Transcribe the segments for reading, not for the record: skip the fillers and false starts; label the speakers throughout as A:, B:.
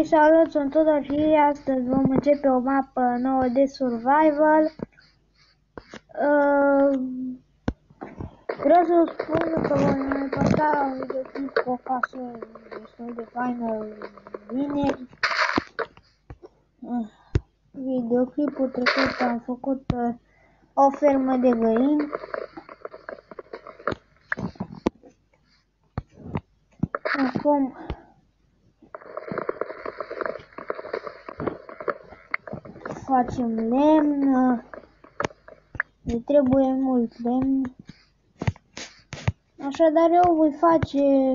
A: salut, sunt Tudor și astăzi vom începe o mapă nouă de survival. Vreau să spun că voi mai posta un videoclip cu o casă destul de faină vineri. Videoclipul trecut am făcut o fermă de găini. Acum facem lemn, ne trebuie mult lemn, așadar eu voi face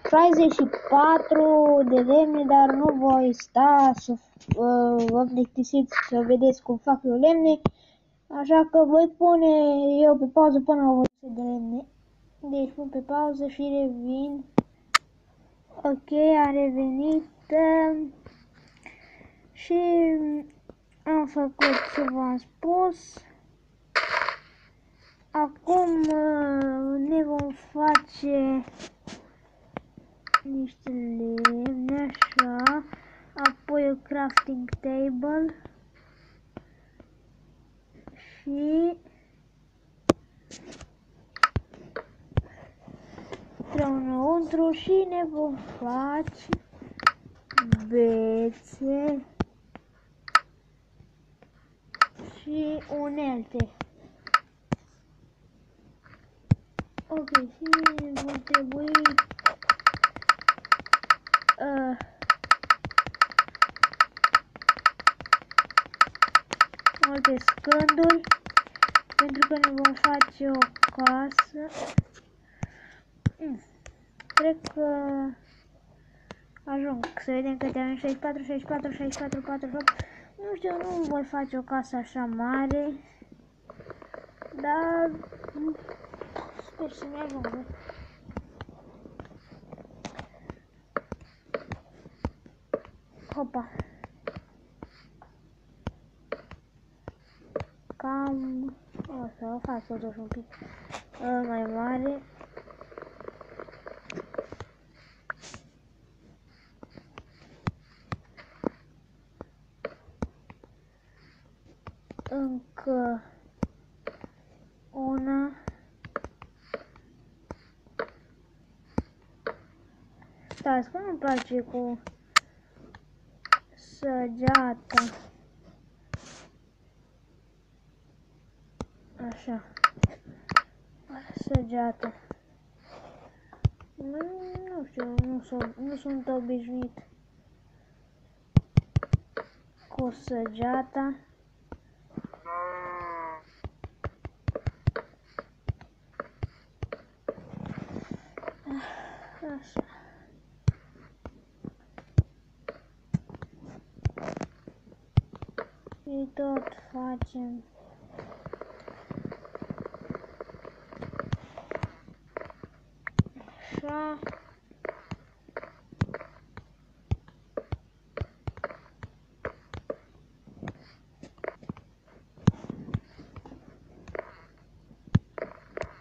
A: 64 de lemne, dar nu voi sta să vă plictisiți să vedeți cum fac eu lemne, așa că voi pune eu pe pauză până o voi de lemne. Deci pun pe pauză și revin. Ok, am revenit și am făcut ce v-am spus. Acum ne vom face niște lemne, așa, apoi o crafting table și înăuntru și ne vom face bețe și unelte. Ok, și vor trebui multe scânduri pentru că ne vom face o casă. Cred că ajung să vedem câte avem, 64, 64, 64, 48. Nu știu, nu voi face o casă așa mare, dar sper să ne ajungă. Hopa. Cam o să o fac totuși un pic mai mare. Încă una. Stați că nu-mi place cu săgeata. Așa. Săgeata. Nu știu, nu sunt obișnuit cu săgeata. Așa. Și tot facem așa.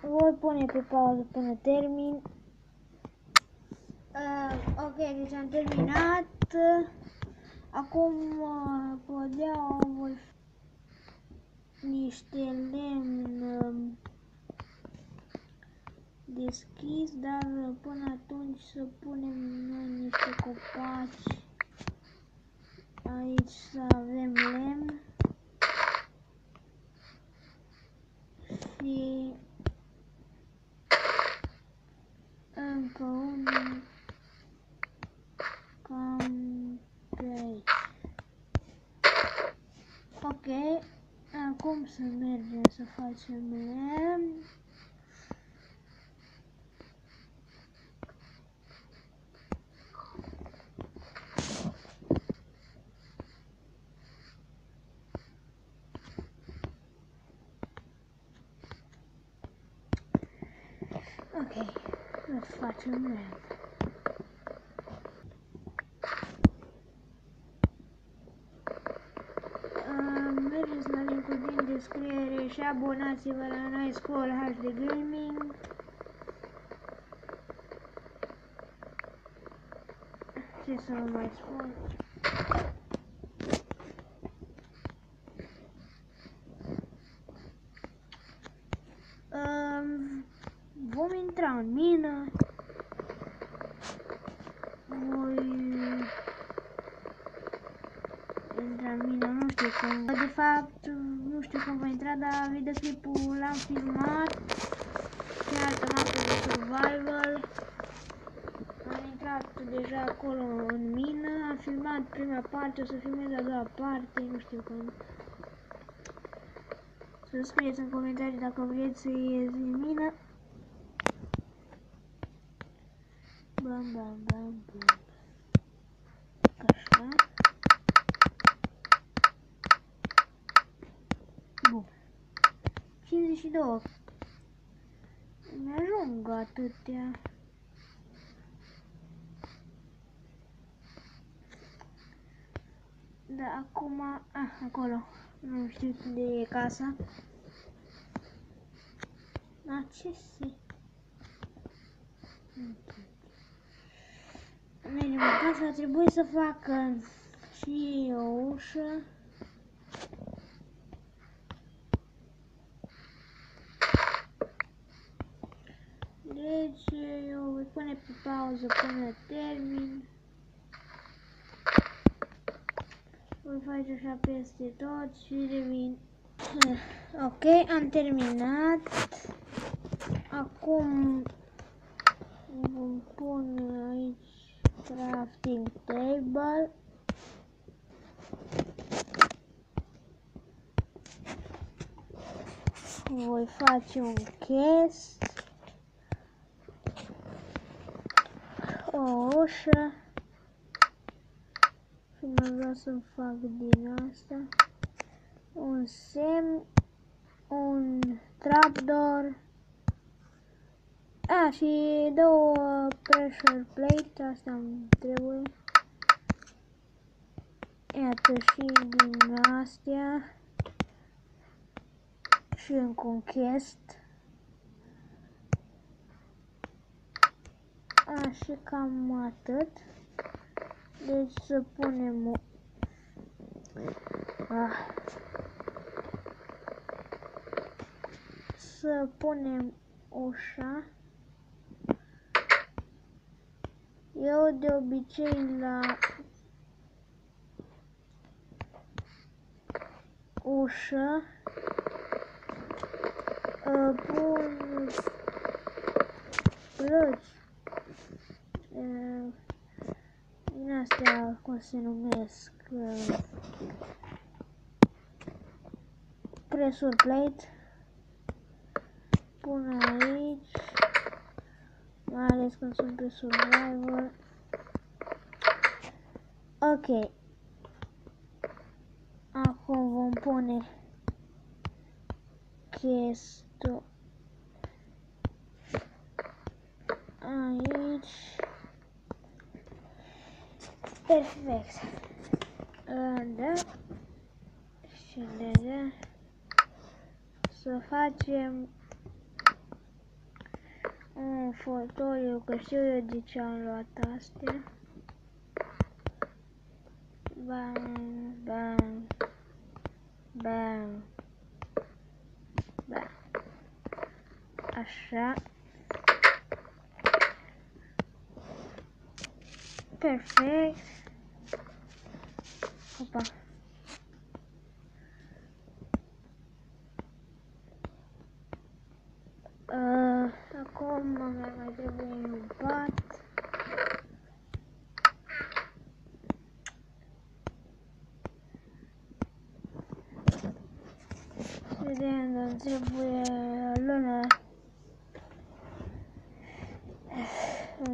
A: Voi pune pe pauză până termin. Ok, deci am terminat. Acum podea voi niște lemn deschis, dar până atunci să punem noi niște copaci. Aici să avem lemn și încă unul cam pe aici. Ok, acum să mergem să facem lemn. Ok, să facem lemn. Mergeți la linkul din descriere și abonați-vă la Nice School HD Gaming. Ce să vă mai spun? Vom intra în mină. Voi intra în mină, nu știu cum. De fapt, nu știu cum voi intra, dar videoclipul l-am filmat pe altă mapă de survival. Am intrat deja acolo în mină, am filmat prima parte, o să filmez a doua parte, nu știu când. Să scrieți în comentarii dacă vreți să ies în mină. Bam, bam, bam, bam. Așa. Bun. 52. Mi-ajung atâtea. Da, acum... acolo. Nu știu unde e casa. Ce se... Mergem în casă, trebuie să facă și o ușă. Deci eu voi pune pe pauză până termin. Voi face așa peste tot și revin. Ok, am terminat. Acum vom pune aici crafting table. Voi face un chest. O ușă. Și mai vreau să fac din asta un semn, un trapdoor. Și două pressure plate, asta îmi trebuie. Iată și din astea. Și încă un chest. Și cam atât. Deci să punem să punem ușa. Eu de obicei la ușă pun plăci din astea, cum se numesc, pressure plate. Pun aici, mai ales când sunt pe survival. Ok. Acum vom pune chestul aici. Perfect. Da. Și de să facem un fotoliu, că știu eu de ce am luat astea. Bam, bam, bam, bam. Așa. Perfect. Opa. Acum mai trebuie un pat. Vedem, dar trebuie lună.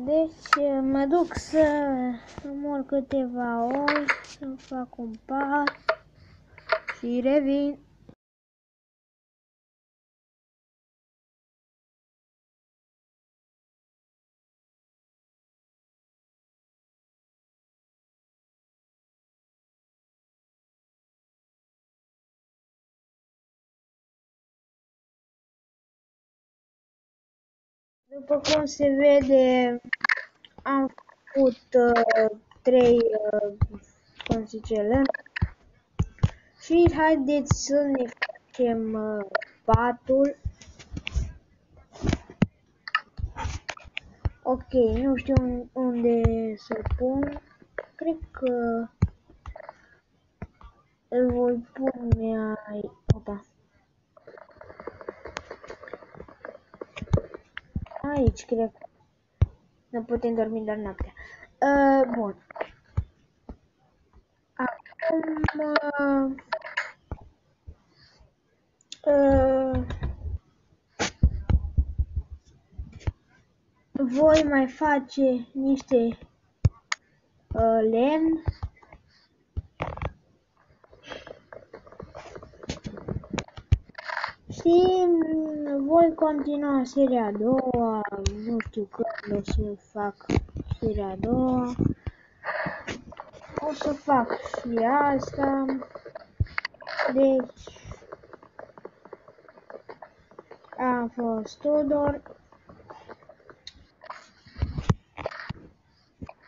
A: Deci mă duc să mor câteva ori, să fac un pat și revin. După cum se vede, am făcut 3, cum se zice, lemn. Și haideți să ne facem patul. Ok, nu știu unde să pun. Cred că îl voi pune aici. Opa. Aici, cred că ne putem dormi doar noaptea. Bun. Acum voi mai face niște lemn. Și voi continua seria a doua, nu știu când o să fac seria a doua. O să fac și asta. Deci a fost Tudor.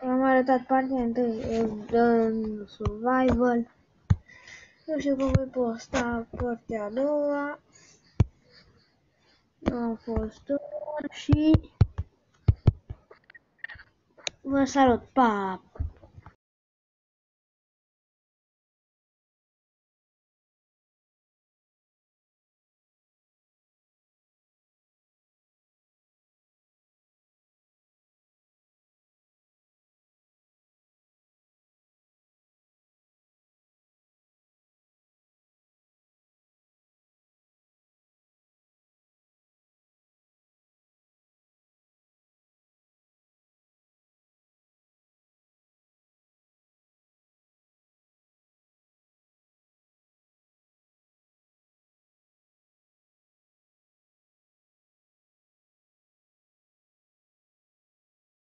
A: Am arătat partea întâi în survival. Nu știu cum voi posta partea a doua. Am fost Tudor și vă salut, pa!